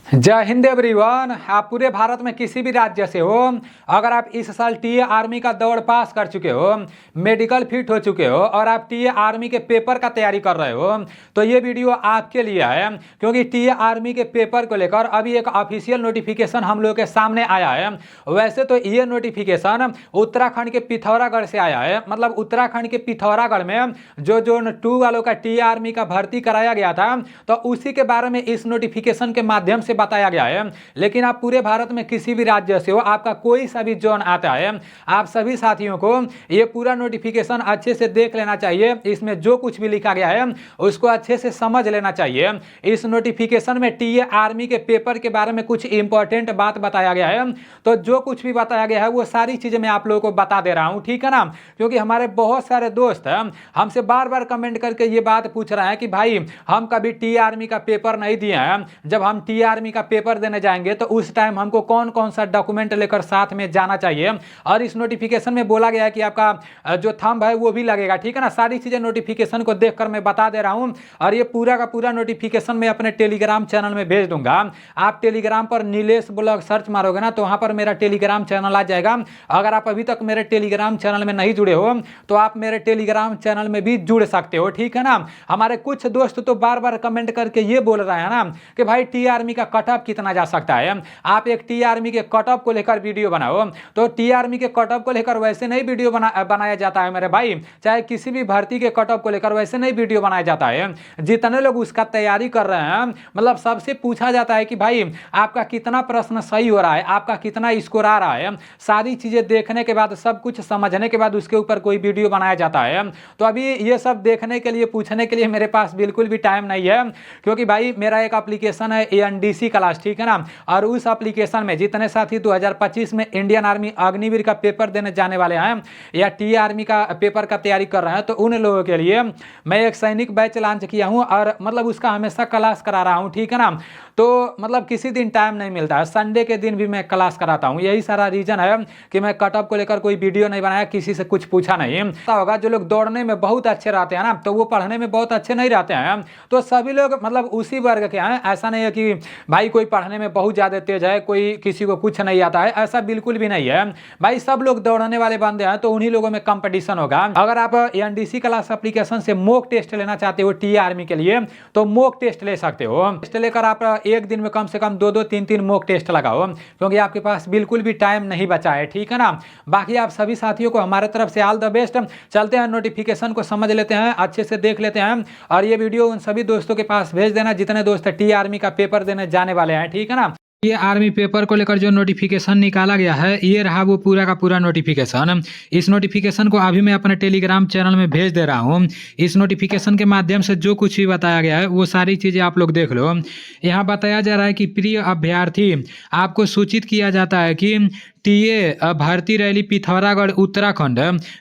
जय हिंद एवरीवन। आप पूरे भारत में किसी भी राज्य से हो, अगर आप इस साल टीए आर्मी का दौड़ पास कर चुके हो, मेडिकल फिट हो चुके हो और आप टीए आर्मी के पेपर का तैयारी कर रहे हो, तो ये वीडियो आपके लिए है। क्योंकि टीए आर्मी के पेपर को लेकर अभी एक ऑफिशियल नोटिफिकेशन हम लोग के सामने आया है। वैसे तो ये नोटिफिकेशन उत्तराखंड के पिथौरागढ़ से आया है। मतलब उत्तराखंड के पिथौरागढ़ में जो जोन 2 वालों का टीए आर्मी का भर्ती कराया गया था, तो उसी के बारे में इस नोटिफिकेशन के माध्यम से बताया गया है। लेकिन आप पूरे भारत में किसी भी राज्य से हो, आपका कोई सा भी जोन आता है, आप सभी साथियों को ये पूरा नोटिफिकेशन अच्छे से देख लेना चाहिए। इसमें जो कुछ भी लिखा गया है उसको अच्छे से समझ लेना चाहिए। इस नोटिफिकेशन में टीए आर्मी के पेपर के बारे में कुछ इंपॉर्टेंट बात बताया गया है। तो जो कुछ भी बताया गया है वो सारी चीजें मैं आप लोगों को बता दे रहा हूं, ठीक है ना। क्योंकि हमारे बहुत सारे दोस्त हमसे बार बार कमेंट करके ये बात पूछ रहे हैं कि भाई हम कभी टीए आर्मी का पेपर नहीं दिए हैं, जब हम टीए आर्मी का पेपर देने जाएंगे तो उस टाइम हमको कौन कौन सा डॉक्यूमेंट लेकर साथ में जाना चाहिए। और इस नोटिफिकेशन में बोला गया है कि आपका जो थंब है वो भी लगेगा, ठीक है ना। सारी चीजें नोटिफिकेशन को देखकर मैं बता दे रहा हूं। और ये पूरा का पूरा नोटिफिकेशन मैं अपने टेलीग्राम चैनल में भेज दूंगा। आप टेलीग्राम पर नीलेश ब्लॉग सर्च मारोगे ना, तो वहां पर मेरा टेलीग्राम चैनल आ जाएगा। अगर आप अभी तक मेरे टेलीग्राम चैनल में नहीं जुड़े हो तो आप मेरे टेलीग्राम चैनल में भी जुड़ सकते हो, ठीक है ना। हमारे कुछ दोस्त तो बार बार कमेंट करके ये बोल रहे हैं ना कि भाई टी आर्मी का कट ऑफ कितना जा सकता है। आप एक टी आर्मी के कट ऑफ को लेकर वीडियो बनाओ। तो टी आर्मी के कट ऑफ को लेकर वैसे नहीं वीडियो बनाया जाता है मेरे भाई। चाहे किसी भी भर्ती के कट ऑफ को लेकर वैसे नहीं वीडियो बनाया जाता है। जितने लोग उसका तैयारी कर रहे हैं, मतलब सबसे पूछा जाता है कि भाई आपका कितना प्रश्न सही हो रहा है, आपका कितना स्कोर आ रहा है। सारी चीजें देखने के बाद, सब कुछ समझने के बाद उसके ऊपर कोई वीडियो बनाया जाता है। तो अभी ये सब देखने के लिए, पूछने के लिए मेरे पास बिल्कुल भी टाइम नहीं है। क्योंकि भाई मेरा एक एप्लीकेशन है एएनडीसी क्लास, ठीक है ना। और उस एप्लीकेशन में जितने साथी 2025 में इंडियन आर्मी अग्निवीर का पेपर देने जाने वाले हैं या टी आर्मी का पेपर का तैयारी कर रहे हैं, तो उन लोगों के लिए मैं एक सैनिक बैच लॉन्च किया हूं और मतलब उसका हमेशा क्लास करा रहा हूं, ठीक है ना। तो मतलब किसी दिन टाइम नहीं मिलता है, संडे के दिन भी मैं क्लास कराता हूं। यही सारा रीजन है कि मैं कट ऑफ को लेकर कोई वीडियो नहीं बनाया, किसी से कुछ पूछा नहीं। पता होगा जो लोग दौड़ने में बहुत अच्छे रहते हैं ना, तो वो पढ़ने में बहुत अच्छे नहीं रहते हैं। तो सभी लोग मतलब उसी वर्ग के हैं। ऐसा नहीं है कि भाई कोई पढ़ने में बहुत ज्यादा तेज है, कोई किसी को कुछ नहीं आता है, ऐसा बिल्कुल भी नहीं है भाई। सब लोग दौड़ने वाले बंदे हैं, तो उन्हीं लोगों में कंपटीशन होगा। अगर आप एनडीसी क्लास एप्लीकेशन से मॉक टेस्ट लेना चाहते हो टी आर्मी के लिए, तो मॉक टेस्ट ले सकते हो। टेस्ट लेकर आप एक दिन में कम से कम 2-2, 3-3 मॉक टेस्ट लगाओ, क्योंकि आपके पास बिल्कुल भी टाइम नहीं बचा है, ठीक है ना। बाकी आप सभी साथियों को हमारे तरफ से ऑल द बेस्ट। चलते हैं नोटिफिकेशन को समझ लेते हैं, अच्छे से देख लेते हैं। और ये वीडियो उन सभी दोस्तों के पास भेज देना जितने दोस्त टी आर्मी का पेपर देने जाने वाले हैं, ठीक है ना। ये आर्मी पेपर को लेकर जो नोटिफिकेशन निकाला गया है, ये रहा वो पूरा का पूरा नोटिफिकेशन। इस नोटिफिकेशन को अभी मैं अपने टेलीग्राम चैनल में भेज दे रहा हूँ। इस नोटिफिकेशन के माध्यम से जो कुछ भी बताया गया है वो सारी चीज़ें आप लोग देख लो। यहाँ बताया जा रहा है कि प्रिय अभ्यर्थी, आपको सूचित किया जाता है कि टीए भर्ती रैली पिथौरागढ़ उत्तराखंड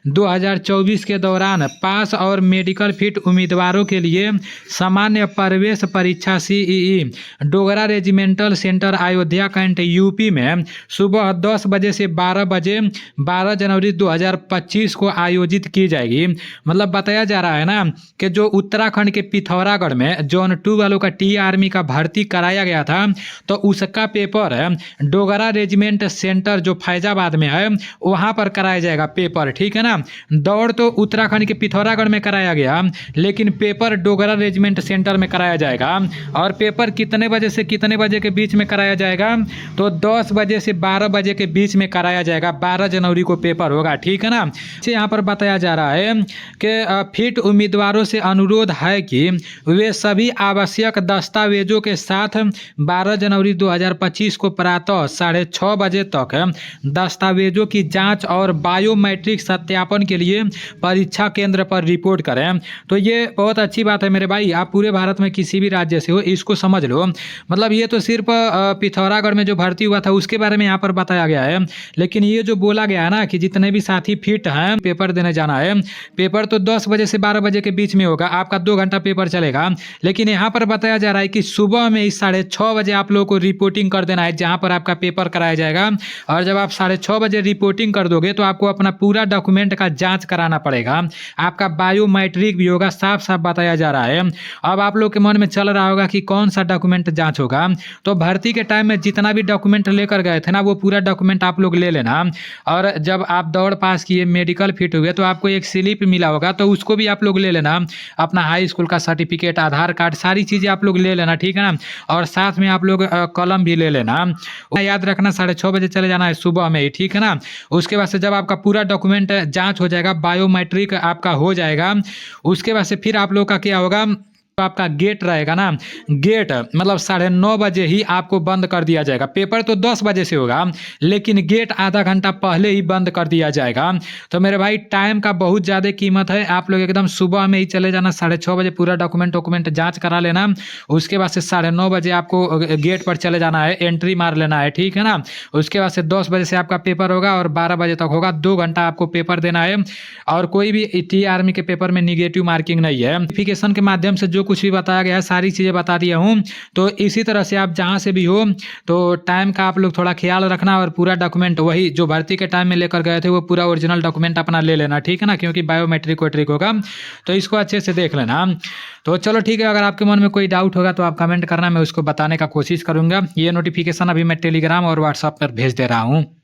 2024 के दौरान पास और मेडिकल फिट उम्मीदवारों के लिए सामान्य प्रवेश परीक्षा CEE Dogra regimental centre Ayodhya cantt UP में सुबह 10 बजे से 12 बजे 12 जनवरी 2025 को आयोजित की जाएगी। मतलब बताया जा रहा है ना कि जो उत्तराखंड के पिथौरागढ़ में जोन 2 वालों का टी आर्मी का भर्ती कराया गया था, तो उसका पेपर डोगरा रेजिमेंट सेंटर जो फैजाबाद में है वहां पर कराया जाएगा पेपर, ठीक है ना। दौड़ तो उत्तराखंड के पिथौरागढ़ में कराया गया, लेकिन पेपर डोगरा रेजिमेंट सेंटर में कराया जाएगा। और पेपर कितने बजे से कितने बजे के बीच में कराया जाएगा, तो 10 बजे से 12 बजे के बीच में कराया जाएगा। 12 जनवरी को पेपर होगा, ठीक है ना। यहाँ पर बताया जा रहा है कि फिट उम्मीदवारों से अनुरोध है कि वे सभी आवश्यक दस्तावेजों के साथ 12 जनवरी 2025 को प्रातः 6:30 बजे तक दस्तावेजों की जांच और बायोमेट्रिक सत्यापन के लिए परीक्षा केंद्र पर रिपोर्ट करें। तो ये बहुत अच्छी बात है मेरे भाई। आप पूरे भारत में किसी भी राज्य से हो, इसको समझ लो। मतलब ये तो सिर्फ पिथौरागढ़ में जो भर्ती हुआ था उसके बारे में यहाँ पर बताया गया है, लेकिन ये जो बोला गया है ना कि जितने भी साथी फिट हैं पेपर देने जाना है, पेपर तो 10 बजे से 12 बजे के बीच में होगा, आपका 2 घंटा पेपर चलेगा। लेकिन यहाँ पर बताया जा रहा है कि सुबह में 6:30 बजे आप लोगों को रिपोर्टिंग कर देना है जहाँ पर आपका पेपर कराया जाएगा। और जब आप 6:30 बजे रिपोर्टिंग कर दोगे तो आपको अपना पूरा डॉक्यूमेंट का जांच कराना पड़ेगा। आपका बायोमेट्रिक भी होगा, साफ साफ बताया जा रहा है। अब आप लोग के मन में चल रहा होगा कि कौन सा डॉक्यूमेंट जांच होगा, तो भर्ती के टाइम में जितना भी डॉक्यूमेंट लेकर गए थे ना, वो पूरा डॉक्यूमेंट आप लोग ले लेना। और जब आप दौड़ पास किए, मेडिकल फिट हुए, तो आपको एक स्लिप मिला होगा, तो उसको भी आप लोग ले लेना। अपना हाई स्कूल का सर्टिफिकेट, आधार कार्ड, सारी चीज़ें आप लोग ले लेना, ठीक है ना। और साथ में आप लोग कलम भी ले लेना। याद रखना 6:30 बजे चले जाना है सुबह में ही, ठीक है ना। उसके बाद से जब आपका पूरा डॉक्यूमेंट जांच हो जाएगा, बायोमेट्रिक आपका हो जाएगा, उसके बाद से फिर आप लोग का क्या होगा, तो आपका गेट रहेगा ना, गेट मतलब 9:30 बजे ही आपको बंद कर दिया जाएगा। पेपर तो 10 बजे से होगा, लेकिन गेट आधा घंटा पहले ही बंद कर दिया जाएगा। तो मेरे भाई टाइम का बहुत ज़्यादा कीमत है, आप लोग एकदम सुबह में ही चले जाना। 6:30 बजे पूरा डॉक्यूमेंट जांच करा लेना। उसके बाद से 9:30 बजे आपको गेट पर चले जाना है, एंट्री मार लेना है, ठीक है ना। उसके बाद से 10 बजे से आपका पेपर होगा और 12 बजे तक होगा। 2 घंटा आपको पेपर देना है। और कोई भी टी आर्मी के पेपर में निगेटिव मार्किंग नहीं है। नोटिफिकेशन के माध्यम से जो कुछ भी बताया गया है, सारी चीज़ें बता दिया हूँ। तो इसी तरह से आप जहाँ से भी हो, तो टाइम का आप लोग थोड़ा ख्याल रखना और पूरा डॉक्यूमेंट वही जो भर्ती के टाइम में लेकर गए थे, वो पूरा ओरिजिनल डॉक्यूमेंट अपना ले लेना, ठीक है ना, क्योंकि बायोमेट्रिक वेट्रिक होगा। तो इसको अच्छे से देख लेना। तो चलो ठीक है, अगर आपके मन में कोई डाउट होगा तो आप कमेंट करना, मैं उसको बताने का कोशिश करूँगा। ये नोटिफिकेशन अभी मैं टेलीग्राम और व्हाट्सएप पर भेज दे रहा हूँ।